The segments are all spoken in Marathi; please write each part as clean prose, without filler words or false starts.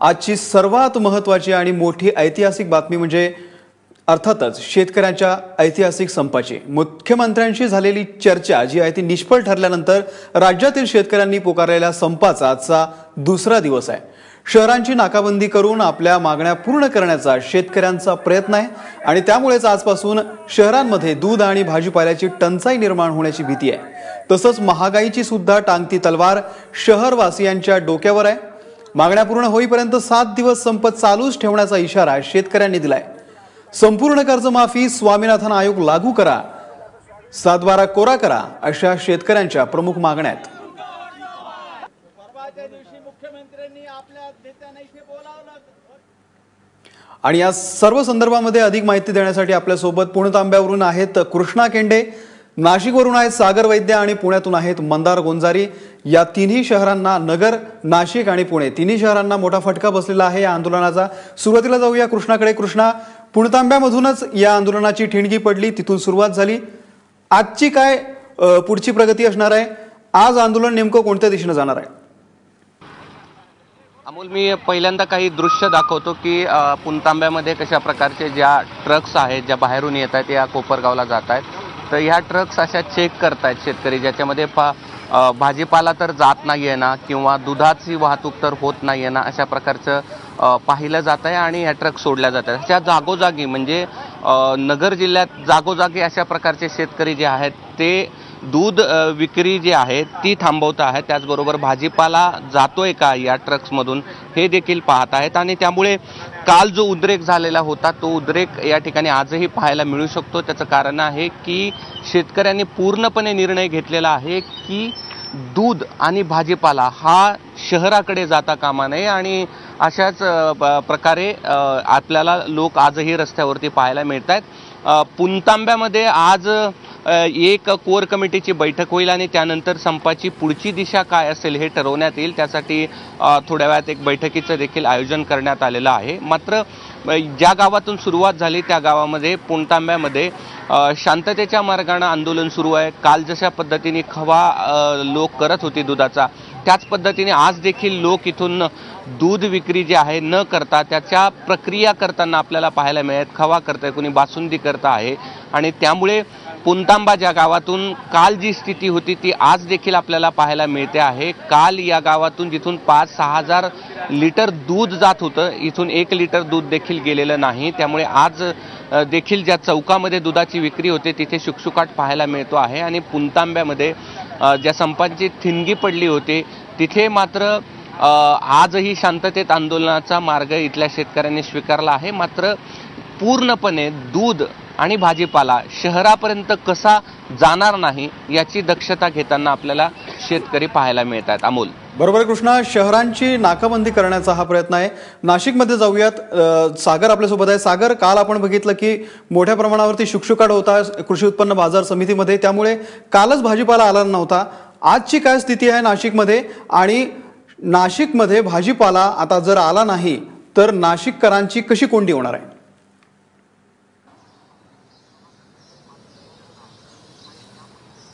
आजची सर्वात महत्त्वाची आणि मोठी ऐतिहासिक बातमी म्हणजे अर्थातच शेतकऱ्यांच्या ऐतिहासिक संपाची। मुख्यमंत्र्यांशी झालेली चर्चा जी आहे ती निष्फळ ठरल्यानंतर राज्यातील शेतकऱ्यांनी पुकारलेल्या संपाचा आजचा दुसरा दिवस आहे। शहरांची नाकाबंदी करून आपल्या मागण्या पूर्ण करण्याचा शेतकऱ्यांचा प्रयत्न आहे आणि त्यामुळेच आजपासून शहरांमध्ये दूध आणि भाजीपाल्याची टंचाई निर्माण होण्याची भीती आहे। तसंच महागाईची सुद्धा टांगती तलवार शहरवासियांच्या डोक्यावर आहे। मागण्या पूर्ण होईपर्यंत 7 दिवस संप चालूच ठेवण्याचा इशारा शेतकऱ्यांनी दिलाय। संपूर्ण कर्जमाफी, स्वामीनाथन आयोग लागू करा, 7/12 कोरा करा अशा शेतकऱ्यांच्या प्रमुख मागण्या आहेत। आणि या सर्व संदर्भामध्ये अधिक माहिती देण्यासाठी आपल्या सोबत पुणतांब्यावरून आहेत कृष्णा केंडे, नाशिकवरून आहेत सागर वैद्य आणि पुण्यातून आहेत मंदार गोंजारी। या तिन्ही शहरांना, नगर, नाशिक आणि पुणे तिन्ही शहरांना मोठा फटका बसलेला आहे या आंदोलनाचा। सुरुवातीला जाऊया कृष्णाकडे। कृष्णा, पुणतांब्यामधूनच या आंदोलनाची ठिणगी पडली, तिथून सुरुवात झाली। आजची काय पुढची प्रगती असणार आहे? आज आंदोलन नेमकं कोणत्या दिशेने जाणार आहे? अमोल, मी पहिल्यांदा काही दृश्य दाखवतो की पुणतांब्यामध्ये कशा प्रकारचे ज्या ट्रक्स आहेत ज्या बाहेरून येत आहेत या कोपरगावला जात आहेत, तर ह्या ट्रक्स अशा चेक करतायत शेतकरी, ज्याच्यामध्ये भाजीपाला तर जात नाहीये ना किंवा दुधाची वाहतूक तर होत नाहीये ना, अशा प्रकारचं पाहिलं जात आहे आणि ह्या ट्रक सोडल्या जात आहेत। अशा जागोजागी म्हणजे नगर जिल्ह्यात जागोजागी अशा प्रकारचे शेतकरी जे आहेत ते दूध विक्री जी आहे ती थांबवत आहेत, त्याचबरोबर भाजीपाला जातोय का या ट्रक्समधून हे देखील पाहत आहेत। आणि त्यामुळे काल जो उद्रेक झालेला होता तो उद्रेक या ठिकाणी आजही पाहायला मिळू शकतो। त्याचं कारण आहे की शेतकऱ्यांनी पूर्णपणे निर्णय घेतलेला आहे की दूध आणि भाजीपाला हा शहराकडे जाता कामा नये आणि अशाच प्रकारे आपल्याला लोक आजही रस्त्यावरती पाहायला मिळत आहेत। पुणतांब्यामध्ये आज एक कोर कमिटीची बैठक होईल आणि त्यानंतर संपाची पुढची दिशा काय असेल हे ठरवण्यात येईल। त्यासाठी थोड्या वेळात एक बैठकीचं देखील आयोजन करण्यात आलेलं आहे। मात्र ज्या गावातून सुरुवात झाली त्या गावामध्ये पुणतांब्यामध्ये शांततेच्या मार्गाने आंदोलन सुरू आहे। काल जशा पद्धतीने खवा लोक करत होते दुधाचा, त्याच पद्धतीने आज देखील लोक इथून दूध विक्री जी आहे न करता त्याच्या प्रक्रिया करताना आपल्याला पाहायला मिळत। खवा करताय, कोणी बासुंदी करता आहे आणि त्यामुळे पुणतांबा ज्या गावातून काल जी स्थिती होती ती आज देखील आपल्याला पाहायला मिळते आहे। काल या गावातून जिथून 5-6 हजार लिटर दूध जात होतं, इथून 1 लिटर दूध देखील गेलेलं नाही। त्यामुळे आज देखील ज्या चौकामध्ये दुधाची विक्री होते तिथे शुकशुकाट पाहायला मिळतो आहे आणि पुणतांब्यामध्ये ज्या संपांची ठिणगी पडली होती तिथे मात्र आजही शांततेत आंदोलनाचा मार्ग इथल्या शेतकऱ्यांनी स्वीकारला आहे। मात्र पूर्णपणे दूध आणि भाजीपाला शहरापर्यंत कसा जाणार नाही याची दक्षता घेताना आपल्याला शेतकरी पाहायला मिळतात। अमोल, बरोबर कृष्णा, शहरांची नाकाबंदी करण्याचा हा प्रयत्न आहे। नाशिकमध्ये जाऊयात, सागर आपल्यासोबत आहे। सागर, काल आपण बघितलं की मोठ्या प्रमाणावरती शुकशुकाट होता कृषी उत्पन्न बाजार समितीमध्ये, त्यामुळे कालच भाजीपाला आला नव्हता। आजची काय स्थिती आहे नाशिकमध्ये? आणि नाशिकमध्ये भाजीपाला आता जर आला नाही तर नाशिककरांची कशी कोंडी होणार आहे?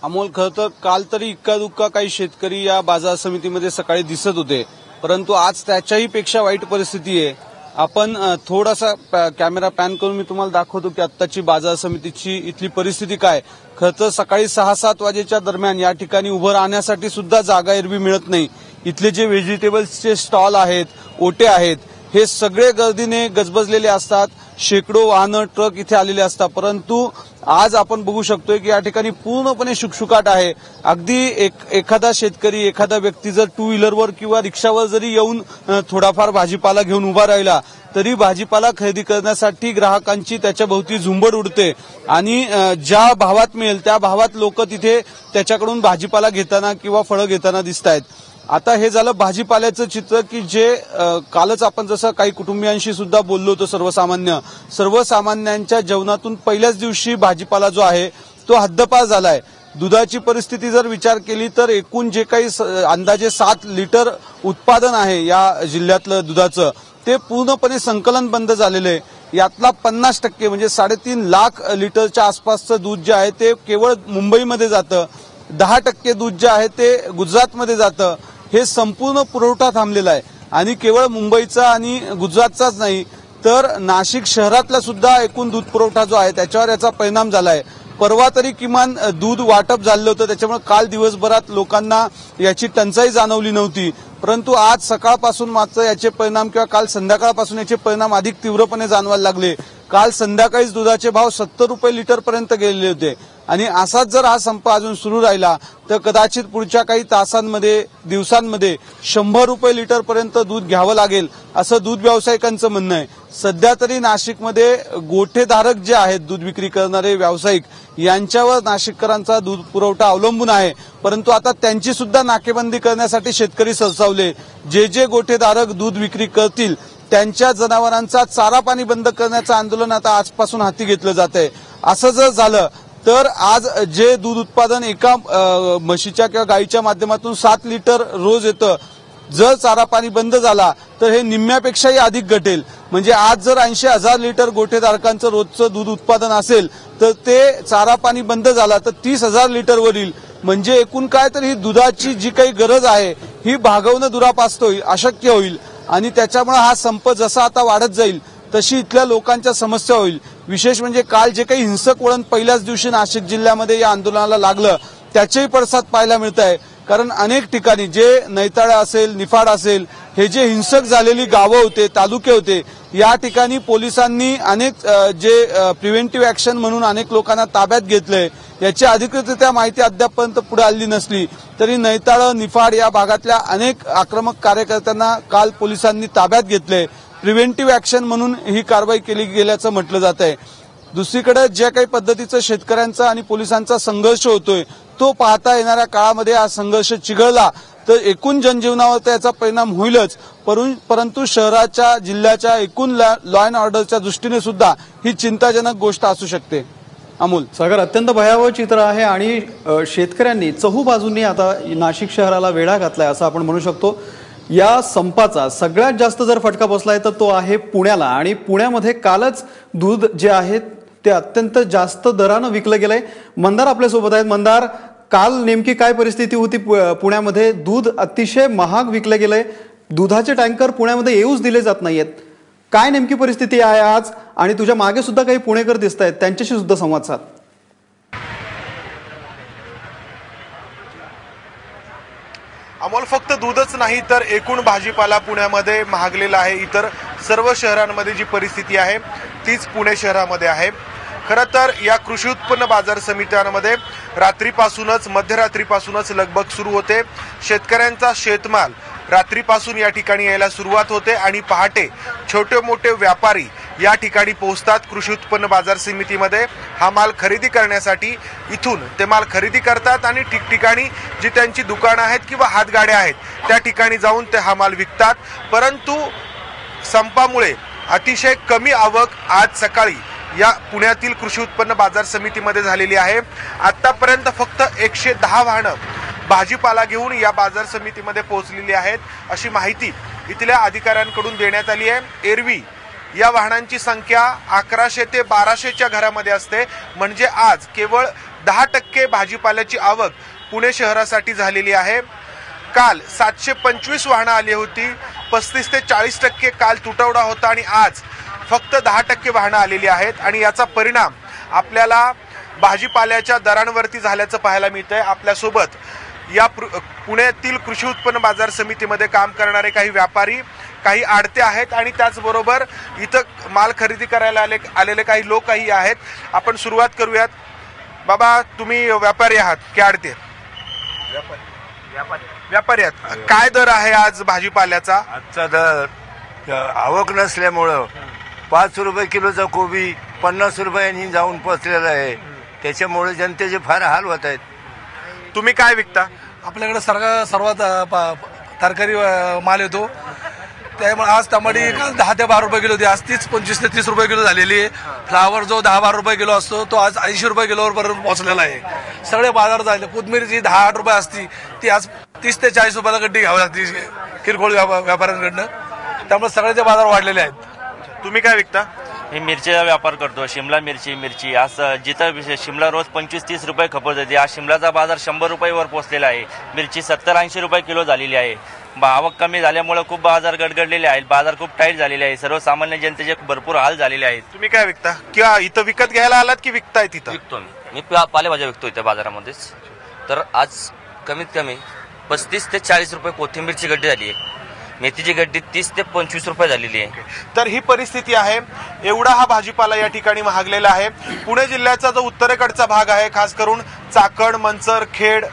अमोल, खरं तर काल तरी इक्का दुक्का काही शेतकरी या बाजार समितीमध्ये सकाळी दिसत होते, परंतु आज त्याच्याही पेक्षा वाईट परिस्थिती आहे। आपण थोडासा कॅमेरा पॅन करून मी तुम्हाला दाखवतो की आत्ताची बाजार समितीची इथली परिस्थिती काय। खरं तर सकाळी 6-7 वाजेच्या दरम्यान या ठिकाणी उभं राहण्यासाठी सुद्धा जागा एरवी मिळत नाही। इथले जे व्हेजिटेबल्सचे स्टॉल आहेत, ओटे आहेत, हे सगळे गर्दीने गजबजलेले असतात। शेकडो वाहनं, ट्रक इथे आलेले असतात, परंतु आज आपण बघू शकतोय की या ठिकाणी पूर्णपणे शुकशुकाट आहे। अगदी एखादा शेतकरी, एखादा व्यक्ती जर 2 व्हीलरवर किंवा रिक्षावर जरी येऊन थोडाफार भाजीपाला घेऊन उभा राहिला तरी भाजीपाला खरेदी करण्यासाठी ग्राहकांची त्याच्या भोवती झुंबड उडते आणि ज्या भावात मिळेल त्या भावात लोक तिथे त्याच्याकडून भाजीपाला घेताना किंवा फळं घेताना दिसत आहेत। आता हे झालं भाजीपाल्याचं चित्र की जे कालच आपण जसं काही कुटुंबियांशी सुद्धा बोललो होतो, सर्वसामान्यांच्या जेवणातून पहिल्याच दिवशी भाजीपाला जो आहे तो हद्दपार झालाय। दुधाची परिस्थिती जर विचार केली तर एकूण जे काही अंदाजे 7 लिटर उत्पादन आहे या जिल्ह्यातलं दुधाचं ते पूर्णपणे संकलन बंद झालेलं आहे। यातला 50% म्हणजे 3.5 लाख लिटरच्या आसपासचं दूध जे आहे ते केवळ मुंबईमध्ये जातं, 10% दूध जे आहे ते गुजरातमध्ये जातं। हे संपूर्ण पुरवठा थांबलेला आहे आणि केवळ मुंबईचा आणि गुजरातचाच नाही तर नाशिक शहरातला सुद्धा एकूण दूध पुरवठा जो आहे त्याच्यावर याचा परिणाम झाला आहे। परवा तरी किमान दूध वाटप झालं होतं, त्याच्यामुळे काल दिवसभरात लोकांना याची टंचाई जाणवली नव्हती, परंतु आज सकाळपासून मात्र याचे परिणाम किंवा काल संध्याकाळपासून याचे परिणाम अधिक तीव्रपणे जाणवायला लागले। काल संध्याकाळीच दुधाचे भाव 70 रुपये लिटरपर्यंत गेलेले होते आणि असाच जर हा संप अजून सुरू राहिला तर कदाचित पुढच्या काही तासांमध्ये दिवसांमध्ये 100 रुपये लिटरपर्यंत दूध घ्यावं लागेल असं दूध व्यावसायिकांचं म्हणणं आहे। सध्या तरी नाशिकमध्ये गोठेधारक जे आहेत दूध विक्री करणारे व्यावसायिक यांच्यावर नाशिककरांचा दूध पुरवठा अवलंबून आहे, परंतु आता त्यांची सुद्धा नाकेबंदी करण्यासाठी शेतकरी सरसावले। जे गोठेधारक दूध विक्री करतील त्यांच्या जनावरांचा चारा पाणी बंद करण्याचं आंदोलन आता आजपासून हाती घेतलं जात आहे। असं जर झालं तर आज जे दूध उत्पादन एका म्हशीच्या किंवा गायीच्या माध्यमातून 7 लिटर रोज येतं, जर चारा पाणी बंद झाला तर हे निम्म्यापेक्षाही अधिक घटेल। म्हणजे आज जर 80,000 लिटर गोठेधारकांचं रोजचं दूध उत्पादन असेल तर ते चारा पाणी बंद झाला तर 30,000 लिटरवर येईल। म्हणजे एकूण काय तर ही दुधाची जी काही गरज आहे ही भागवणं दुरापास्त होईल, अशक्य होईल आणि त्याच्यामुळे हा संप जसा आता वाढत जाईल तशी इथल्या लोकांच्या समस्या होईल। विशेष म्हणजे काल जे काही हिंसक वळण पहिल्याच दिवशी नाशिक जिल्ह्यामध्ये या आंदोलनाला लागलं त्याचेही पडसाद पाहायला मिळत आहे, कारण अनेक ठिकाणी जे नैताळा असेल निफाड असेल हे जे हिंसक झालेली गावं होते तालुके होते या ठिकाणी पोलिसांनी अनेक जे प्रिव्हेंटिव्ह ऍक्शन म्हणून अनेक लोकांना ताब्यात घेतलंय। याची अधिकृतरित्या माहिती अद्यापपर्यंत पुढे आली नसली तरी नैताळ निफाड या भागातल्या अनेक आक्रमक कार्यकर्त्यांना काल पोलिसांनी ताब्यात घेतलंय। प्रिव्हेंटिव्ह ऍक्शन म्हणून ही कारवाई केली गेल्याचं म्हटलं जात आहे। दुसरीकडे ज्या काही पद्धतीचं शेतकऱ्यांचा आणि पोलिसांचा संघर्ष होतोय तो पाहता येणाऱ्या काळामध्ये हा संघर्ष चिघळला तर एकूण जनजीवनावर त्याचा परिणाम होईलच, परंतु शहराच्या जिल्ह्याच्या एकूण लॉ अँड ऑर्डरच्या दृष्टीने सुद्धा ही चिंताजनक गोष्ट असू शकते। अमोल सागर, अत्यंत भयावह चित्र आहे आणि शेतकऱ्यांनी चहूबाजूंनी आता नाशिक शहराला वेढा घातलाय असं आपण म्हणू शकतो। या संपाचा सगळ्यात जास्त जर फटका बसलाय तर तो आहे पुण्याला आणि पुण्यामध्ये कालच दूध जे आहे ते अत्यंत जास्त दरानं विकलं गेलंय। मंदार आपल्यासोबत आहेत। मंदार, काल नेमकी काय परिस्थिती होती पुण्यामध्ये? दूध अतिशय महाग विकलं गेलंय, दुधाचे टँकर पुण्यामध्ये येऊच दिले जात नाहीयेत, काय नेमकी परिस्थिती आहे आज? आणि तुझ्या मागे सुद्धा काही पुणेकर दिसत आहेत, त्यांच्याशी सुद्धा संवाद साध। अमोल, फक्त दूधच नाही तर एकूण भाजीपाला पुण्यामध्ये महागलेला आहे। इतर सर्व शहरांमध्ये जी परिस्थिती आहे तीच पुणे शहरामध्ये आहे। खरं तर या कृषी उत्पन्न बाजार समित्यांमध्ये रात्रीपासूनच मध्यरात्रीपासूनच लगबग सुरू होते। शेतकऱ्यांचा शेतमाल रात्रीपासून या ठिकाणी यायला सुरुवात होते आणि पहाटे छोटे मोठे व्यापारी या ठिकाणी पोहोचतात कृषी उत्पन्न बाजार समितीमध्ये हा माल खरेदी करण्यासाठी। इथून ते माल खरेदी करतात आणि ठिकठिकाणी जी त्यांची दुकानं आहेत किंवा हातगाड्या आहेत त्या ठिकाणी जाऊन ते हा माल विकतात। परंतु संपामुळे अतिशय कमी आवक आज सकाळी या पुण्यातील कृषी उत्पन्न बाजार समितीमध्ये झालेली आहे। आतापर्यंत फक्त 110 वाहनं भाजीपाला घेऊन या बाजार समितीमध्ये पोहोचलेली आहेत अशी माहिती इथल्या अधिकाऱ्यांकडून देण्यात आली आहे। एरवी या वाहनांची संख्या 1100 ते 1200च्या घरामध्ये असते, म्हणजे आज केवळ 10% भाजीपाल्याची आवक पुणे शहरासाठी झालेली आहे। काल 725 वाहनं आली होती, 35 ते 40% काल तुटवडा होता आणि आज फक्त 10% वाहनं आलेली आहेत आणि याचा परिणाम आपल्याला भाजीपाल्याच्या दरांवरती झाल्याचं पाहायला मिळतंय। आपल्यासोबत या पुण्यातील कृषी उत्पन्न बाजार समितीमध्ये काम करणारे काही व्यापारी काही आडते आहेत आणि त्याचबरोबर इथं माल खरेदी करायला आलेले काही लोकही आहेत। आपण सुरुवात करूयात। बाबा, तुम्ही व्यापारी आहात की आडते? व्यापारी आहात। काय दर आहे आज भाजीपाल्याचा? आजचा दर आवक नसल्यामुळं 5 रुपये किलोचा कोबी 50 रुपयांनी जाऊन पोचलेला आहे, त्याच्यामुळे जनतेचे फार हाल होत आहेत। तुम्ही काय विकता? आपल्याकडे सर्वात तरकारी माल येतो, त्यामुळे आज टमाटी 10 ते 12 रुपये किलो होती, आज 25 ते 30 रुपये किलो झालेली आहे। फ्लावर जो 10-12 रुपये किलो असतो तो आज 80 रुपये किलोवर पर्यंत पोहोचलेला आहे। सगळे बाजार झाले। कोथमीर जी 10-8 रुपये असती ती आज 30 ते 40 रुपयाला गड्डी घ्यावी लागते किरकोळ व्यापाऱ्यांकडनं, त्यामुळे सगळ्याचे बाजार वाढलेले आहेत। तुम्ही काय विकता? मी मिरचीचा व्यापार करतो। शिमला मिरची आज जिथं शिमला रोज 25-30 रुपये खपत होती, आज शिमलाचा बाजार 100 रुपयेवर पोहोचलेला आहे। मिरची 70-80 रुपये किलो झालेली आहे। आवक कमी झाल्यामुळे खूप बाजार गडगडलेले आहेत, बाजार खूप टाईट झालेले आहे, सर्वसामान्य जनतेचे भरपूर हाल झालेले आहेत. तुम्ही काय विकता किंवा इथं विकत घ्यायला आलात की विकताय तिथं? विकतो मी पालेभाज्या विकतो इथे बाजारामध्येच. तर आज कमीत कमी 35 ते 40 रुपये कोथिंबीरची गड्डी झाली आहे, मेथीची गड्डी 30 ते 25 रुपये झालेली आहे. तर ही परिस्थिती आहे. एवढा हा भाजीपाला या ठिकाणी महागलेला आहे. पुणे जिल्ह्याचा जो उत्तरेकडचा भाग आहे, खास करून चाकण, मंचर, खेड,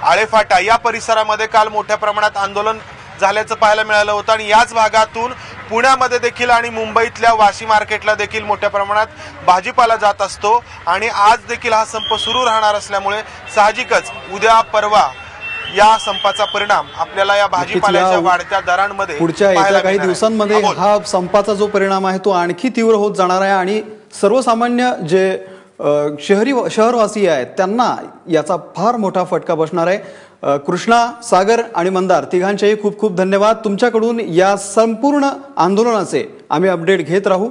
आळेफाटा या परिसरामध्ये काल मोठ्या प्रमाणात आंदोलन झाल्याचं पाहायला मिळालं होतं आणि याच भागातून पुण्यामध्ये देखील आणि मुंबईतल्या वाशी मार्केटला देखील मोठ्या प्रमाणात भाजीपाला जात असतो आणि आज देखील हा संप सुरू राहणार असल्यामुळे साहजिकच उद्या परवा या संपाचा परिणाम आपल्याला या भाजीपाल्याच्या वाढत्या दरांमध्ये पुढच्या येत्या काही दिवसांमध्ये हा संपाचा जो परिणाम आहे तो आणखी तीव्र होत जाणार आहे आणि सर्वसामान्य जे शहरवासी आहेत त्यांना याचा फार मोठा फटका बसणार आहे. कृष्णा, सागर आणि मंदार तिघांचेही खूप खूप धन्यवाद. तुमच्याकडून या संपूर्ण आंदोलनाचे आम्ही अपडेट घेत राहू.